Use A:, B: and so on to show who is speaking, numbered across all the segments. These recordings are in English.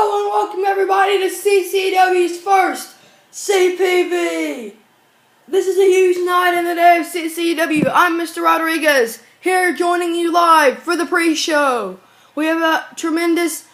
A: Hello and welcome everybody to CCW's first CPV. This is a huge night in the day of CCW. I'm Mr. Rodriguez, here joining you live for the pre-show. We have a tremendous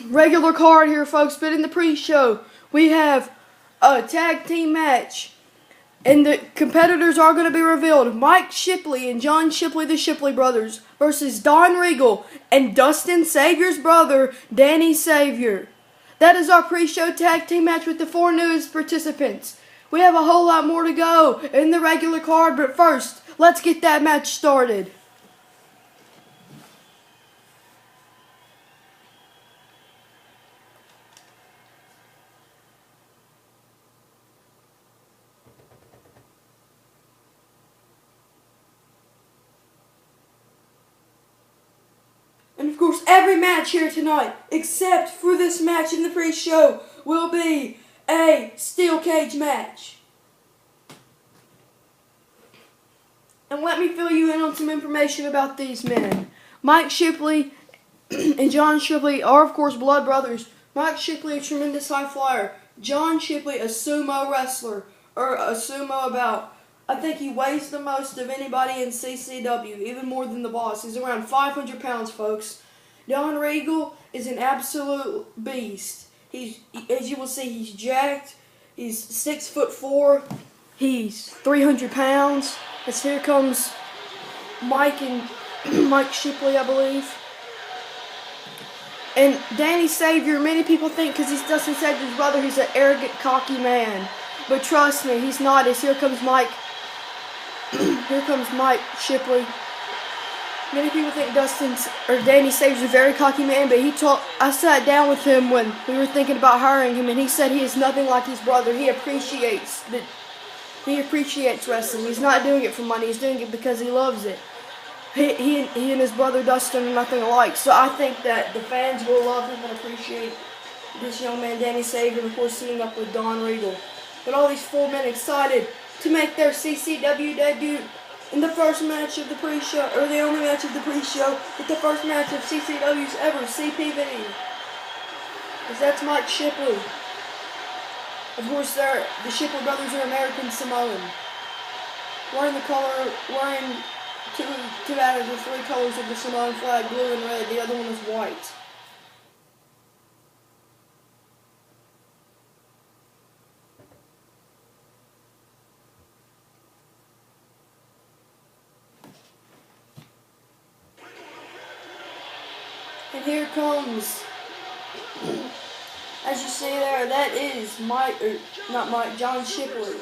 A: regular card here, folks, but in the pre-show we have a tag team match. And the competitors are going to be revealed. Mike Shipley and John Shipley, the Shipley brothers, versus Don Regal and Dustin Savior's brother, Danny Savior. That is our pre-show tag team match with the 4 newest participants. We have a whole lot more to go in the regular card, but first, let's get that match started. And of course, every match here tonight, except for this match in the pre-show, will be a steel cage match. And let me fill you in on some information about these men. Mike Shipley and John Shipley are, of course, blood brothers. Mike Shipley, a tremendous high flyer. John Shipley, a sumo wrestler, or a sumo about. I think he weighs the most of anybody in CCW, even more than the boss. He's around 500 pounds, folks. Don Regal is an absolute beast. As you will see, he's jacked. He's 6'4". He's 300 pounds. As here comes Mike Shipley, I believe. And Danny Savior, many people think because he's Dustin Savior's brother, he's an arrogant, cocky man. But trust me, he's not. As here comes Mike. Here comes Mike Shipley. Many people think Danny Savior's a very cocky man, but I sat down with him when we were thinking about hiring him, and he said he is nothing like his brother. He appreciates wrestling. He's not doing it for money. He's doing it because he loves it. He and his brother Dustin are nothing alike. So I think that the fans will love him and appreciate this young man, Danny Savior, and of course teaming up with Don Regal. But all these 4 men excited to make their CCW debut in the first match of the pre-show, or the only match of the pre-show, but the first match of CCW's ever, CPV. Because that's Mike Shipley. Of course, the Shipley brothers are American Samoan. Wearing two out of the 3 colors of the Samoan flag, blue and red. The other one is white. And here comes, as you see there, that is John Shipley.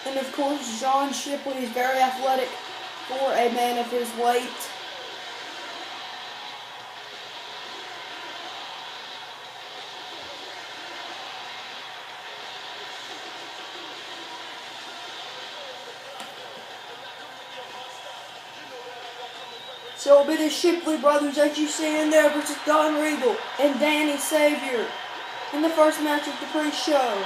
A: And of course, John Shipley is very athletic for a man of his weight. So it'll be the Shipley brothers that you see in there versus Don Regal and Danny Savior in the first match of the pre-show.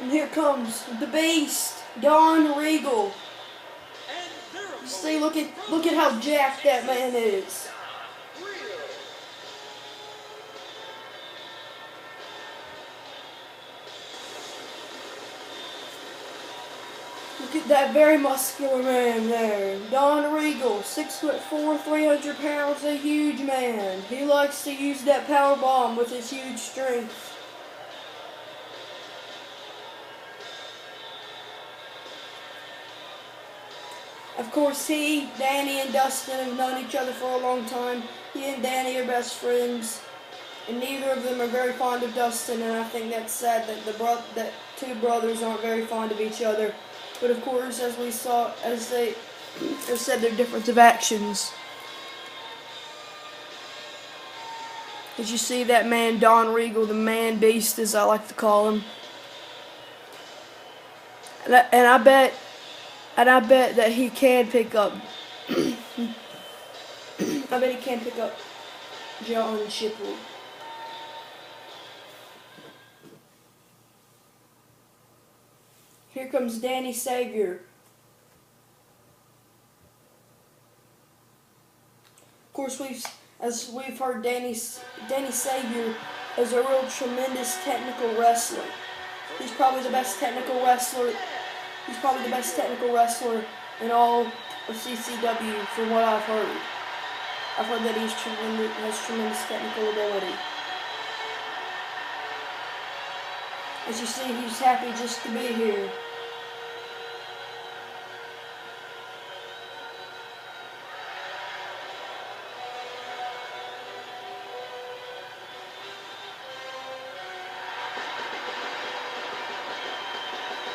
A: And here comes the Beast, Don Regal. You see, look at how jacked that man is. Look at that very muscular man there. Don Regal, 6'4", 300 pounds, a huge man. He likes to use that power bomb with his huge strength. Of course, Danny, and Dustin have known each other for a long time. He and Danny are best friends, and neither of them are very fond of Dustin, and I think that's sad that that 2 brothers aren't very fond of each other. But of course, as they have said, their difference of actions. As you see that man, Don Regal, the man beast, as I like to call him. And I bet that he can pick up. I bet he can pick up John Shipley. Here comes Danny Savior. Of course, as we've heard, Danny Savior is a real tremendous technical wrestler. He's probably the best technical wrestler. He's probably the best technical wrestler in all of CCW, from what I've heard. I've heard that has tremendous technical ability. As you see, he's happy just to be here.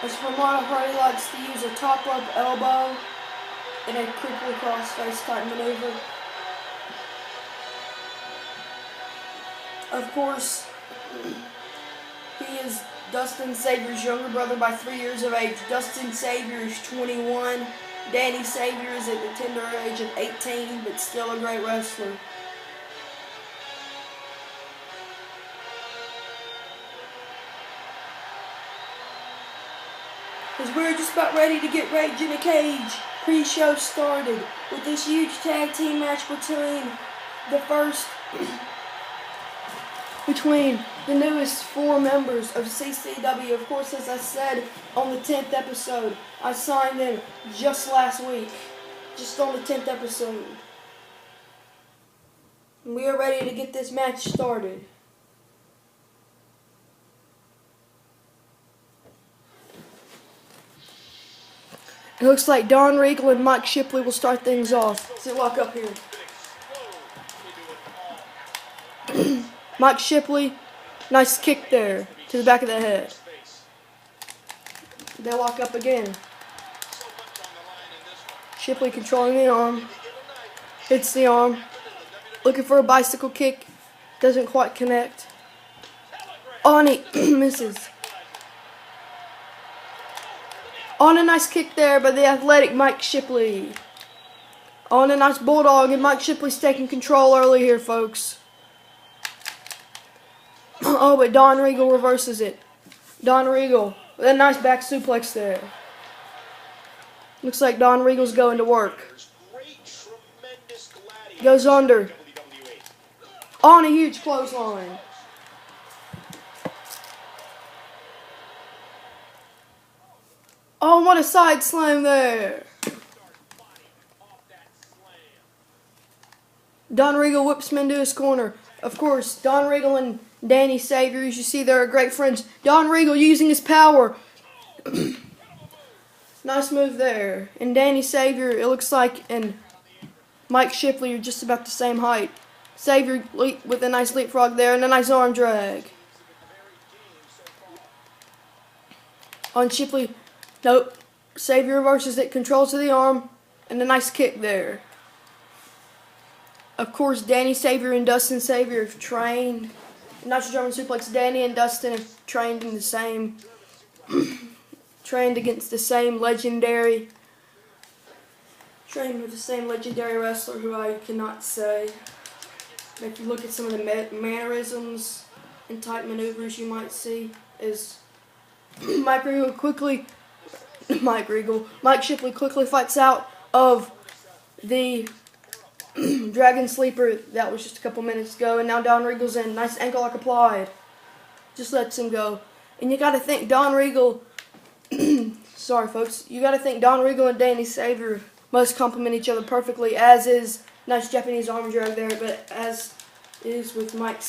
A: As from what I've heard, he likes to use a top rope elbow and a crippling crossface type maneuver. Of course, he is Dustin Savier's younger brother by 3 years of age. Dustin Savior is 21. Danny Savior is at the tender age of 18, but still a great wrestler. As we're just about ready to get Rage in a Cage pre-show started with this huge tag team match between the newest 4 members of CCW. Of course, as I said on the 10th episode, I signed them just last week, just on the 10th episode. And we are ready to get this match started. It looks like Don Regal and Mike Shipley will start things off. Let's lock up here. Mike Shipley, nice kick there to the back of the head. They lock up again. Shipley controlling the arm. Hits the arm. Looking for a bicycle kick. Doesn't quite connect. On it. Misses. On a nice kick there by the athletic Mike Shipley. On a nice bulldog, and Mike Shipley's taking control early here, folks. Oh, but Don Regal reverses it. Don Regal with a nice back suplex there. Looks like Don Regal's going to work. Goes under. On a huge clothesline. Oh, what a side slam there. Don Regal whips him into his corner. Of course, Don Regal and Danny Savior, as you see, they're great friends. Don Regal using his power. Nice move there. And Danny Savior, it looks like, and Mike Shipley are just about the same height. Savior with a nice leapfrog there and a nice arm drag. On Shipley. Nope. Savior reverses it, controls to the arm, and a nice kick there. Of course, Danny Savior and Dustin Savior have trained. Nice German suplex. Danny and Dustin have trained in the same, trained with the same legendary wrestler who I cannot say. But if you look at some of the mannerisms and type maneuvers you might see, is Mike Shipley quickly fights out of the Dragon Sleeper. That was just a couple minutes ago, and now Don Regal's in. Nice ankle lock applied. Just lets him go. And you gotta think Don Regal, sorry folks, you gotta think Don Regal and Danny Savior must complement each other perfectly, as is nice Japanese arm drag there, but as is with Mike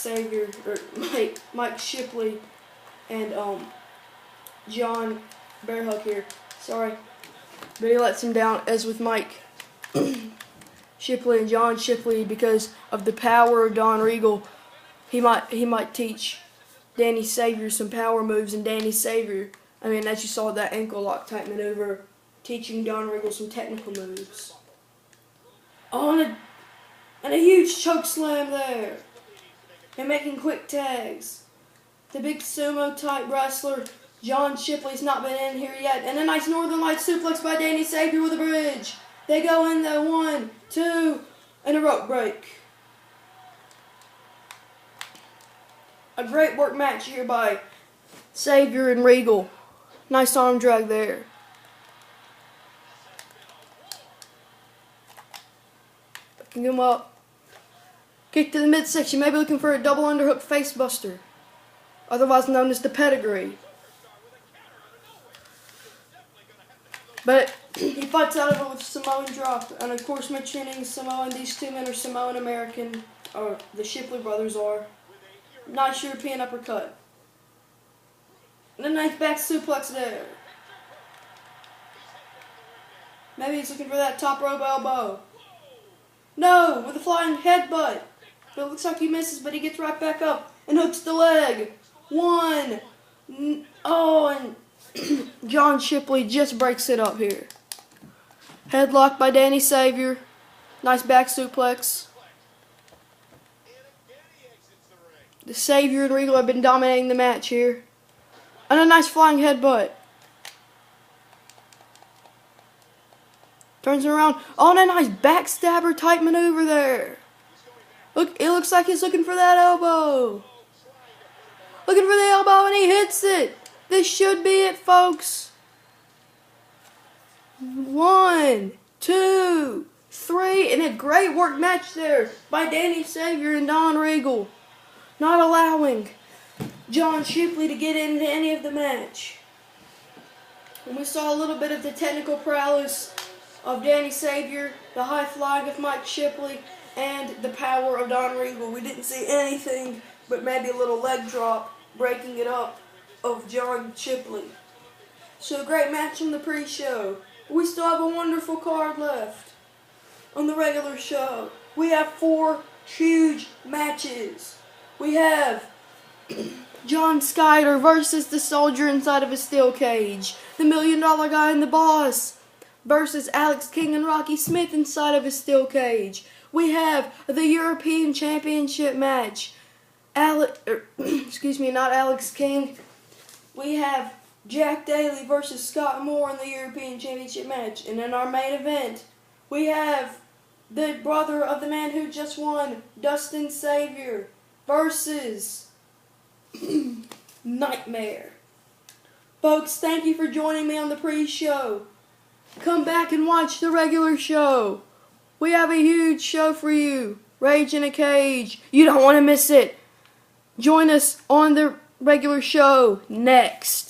A: Shipley and John Bearhug here. Sorry. But he lets him down, as with Mike Shipley and John Shipley, because of the power of Don Regal. He might teach Danny Savior some power moves, and Danny Savior, I mean, as you saw that ankle lock type maneuver, teaching Don Regal some technical moves. Oh, and a huge choke slam there. And making quick tags. The big sumo type wrestler John Shipley's not been in here yet. And a nice Northern Lights suplex by Danny Savior with a bridge. They go in the 1, 2, and a rope break. A great work match here by Savior and Regal. Nice arm drag there. Picking him up. Kick to the midsection, maybe looking for a double underhook facebuster, otherwise known as the pedigree. But he fights out of it with Samoan drop, and of course mentioning Samoan, these two men are Samoan American, or the Shipley brothers are. Nice European uppercut. And a nice back suplex there. Maybe he's looking for that top rope elbow. No, with a flying headbutt. But it looks like he misses, but he gets right back up and hooks the leg. 1. Oh, and John Shipley just breaks it up here. Headlock by Danny Savior. Nice back suplex. The Savior and Regal have been dominating the match here. And a nice flying headbutt. Turns around. Oh, and a nice backstabber type maneuver there. Look, it looks like he's looking for that elbow. Looking for the elbow, and he hits it. This should be it, folks. 1, 2, 3, and a great work match there by Danny Savior and Don Regal. Not allowing John Shipley to get into any of the match. And we saw a little bit of the technical prowess of Danny Savior, the high flying of Mike Shipley, and the power of Don Regal. We didn't see anything but maybe a little leg drop, breaking it up, of John Shipley. So a great match on the pre-show. We still have a wonderful card left on the regular show. We have 4 huge matches. We have John Skyler versus the soldier inside of a steel cage. The $1 Million Guy and the Boss versus Alex King and Rocky Smith inside of a steel cage. We have the European Championship match. Not Alex King. We have Jack Daly versus Scott Moore in the European Championship match. And in our main event, we have the brother of the man who just won, Dustin Savior, versus Nightmare. Folks, thank you for joining me on the pre-show. Come back and watch the regular show. We have a huge show for you. Rage in a Cage. You don't want to miss it. Join us on the regular show next.